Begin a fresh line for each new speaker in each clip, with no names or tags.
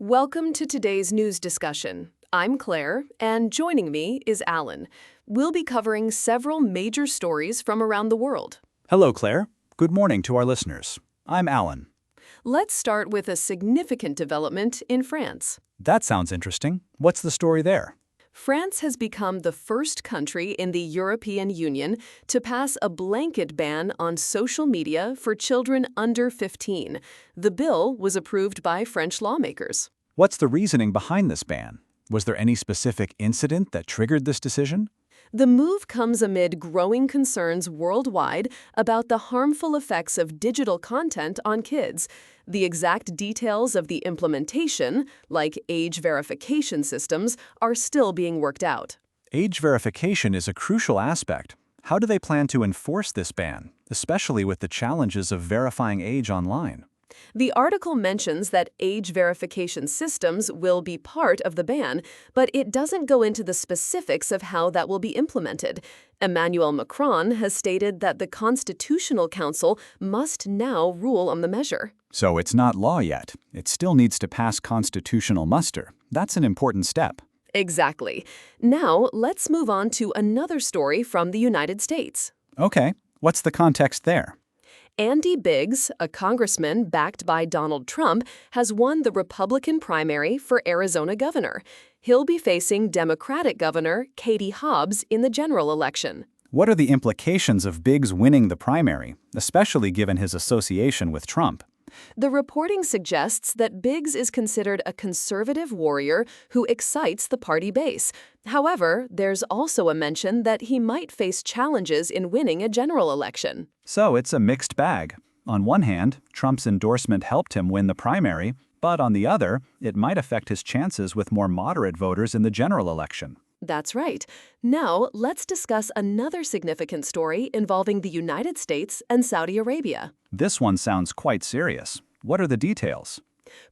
Welcome to today's news discussion. I'm Claire, and joining me is Alan. We'll be covering several major stories from around the world.
Hello, Claire. Good morning to our listeners. I'm Alan.
Let's start with a significant development in France.
That sounds interesting. What's the story there?
France has become the first country in the European Union to pass a blanket ban on social media for children under 15. The bill was approved by French lawmakers.
What's the reasoning behind this ban? Was there any specific incident that triggered this decision?
The move comes amid growing concerns worldwide about the harmful effects of digital content on kids. The exact details of the implementation, like age verification systems, are still being worked out.
Age verification is a crucial aspect. How do they plan to enforce this ban, especially with the challenges of verifying age online?
The article mentions that age verification systems will be part of the ban, but it doesn't go into the specifics of how that will be implemented. Emmanuel Macron has stated that the Constitutional Council must now rule on the measure.
So it's not law yet. It still needs to pass constitutional muster. That's an important step.
Exactly. Now, let's move on to another story from the United States.
Okay, what's the context there?
Andy Biggs, a congressman backed by Donald Trump, has won the Republican primary for Arizona governor. He'll be facing Democratic Governor Katie Hobbs in the general election.
What are the implications of Biggs winning the primary, especially given his association with Trump?
The reporting suggests that Biggs is considered a conservative warrior who excites the party base. However, there's also a mention that he might face challenges in winning a general election.
So it's a mixed bag. On one hand, Trump's endorsement helped him win the primary, but on the other, it might affect his chances with more moderate voters in the general election.
That's right. Now, let's discuss another significant story involving the United States and Saudi Arabia.
This one sounds quite serious. What are the details?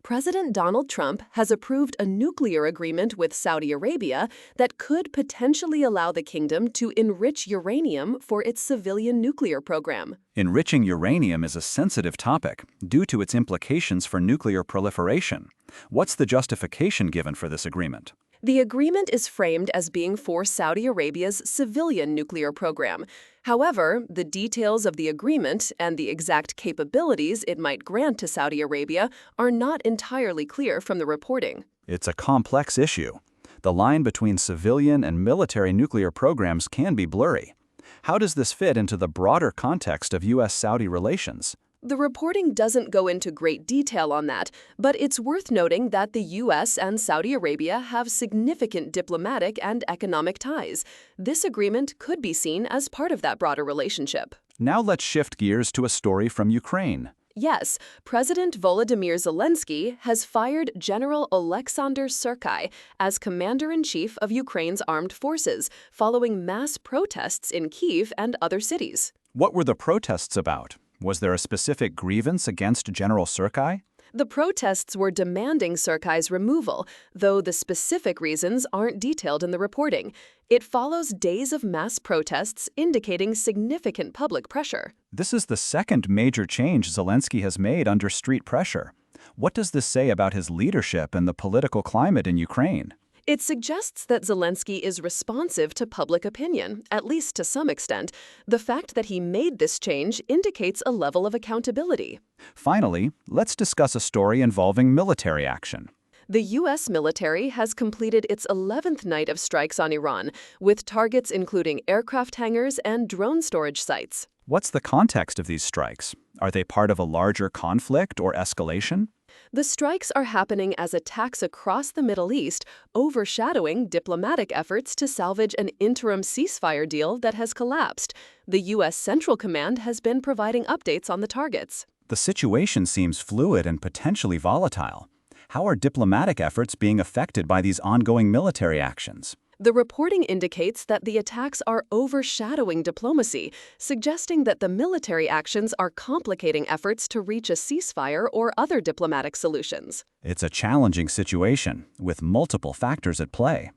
President Donald Trump has approved a nuclear agreement with Saudi Arabia that could potentially allow the kingdom to enrich uranium for its civilian nuclear program.
Enriching uranium is a sensitive topic due to its implications for nuclear proliferation. What's the justification given for this agreement?
The agreement is framed as being for Saudi Arabia's civilian nuclear program. However, the details of the agreement and the exact capabilities it might grant to Saudi Arabia are not entirely clear from the reporting.
It's a complex issue. The line between civilian and military nuclear programs can be blurry. How does this fit into the broader context of U.S.-Saudi relations?
The reporting doesn't go into great detail on that, but it's worth noting that the U.S. and Saudi Arabia have significant diplomatic and economic ties. This agreement could be seen as part of that broader relationship.
Now let's shift gears to a story from Ukraine.
Yes, President Volodymyr Zelensky has fired General Oleksandr Syrskyi as commander-in-chief of Ukraine's armed forces, following mass protests in Kyiv and other cities.
What were the protests about? Was there a specific grievance against General Syrskyi?
The protests were demanding Syrskyi's removal, though the specific reasons aren't detailed in the reporting. It follows days of mass protests indicating significant public pressure.
This is the second major change Zelensky has made under street pressure. What does this say about his leadership and the political climate in Ukraine?
It suggests that Zelensky is responsive to public opinion, at least to some extent. The fact that he made this change indicates a level of accountability.
Finally, let's discuss a story involving military action.
The U.S. military has completed its 11th night of strikes on Iran, with targets including aircraft hangars and drone storage sites.
What's the context of these strikes? Are they part of a larger conflict or escalation?
The strikes are happening as attacks across the Middle East, overshadowing diplomatic efforts to salvage an interim ceasefire deal that has collapsed. The U.S. Central Command has been providing updates on the targets.
The situation seems fluid and potentially volatile. How are diplomatic efforts being affected by these ongoing military actions?
The reporting indicates that the attacks are overshadowing diplomacy, suggesting that the military actions are complicating efforts to reach a ceasefire or other diplomatic solutions.
It's a challenging situation, with multiple factors at play.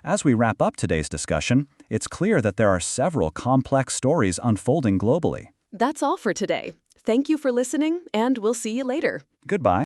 As we wrap up today's discussion, it's clear that there are several complex stories unfolding globally.
That's all for today. Thank you for listening, and we'll see you later.
Goodbye.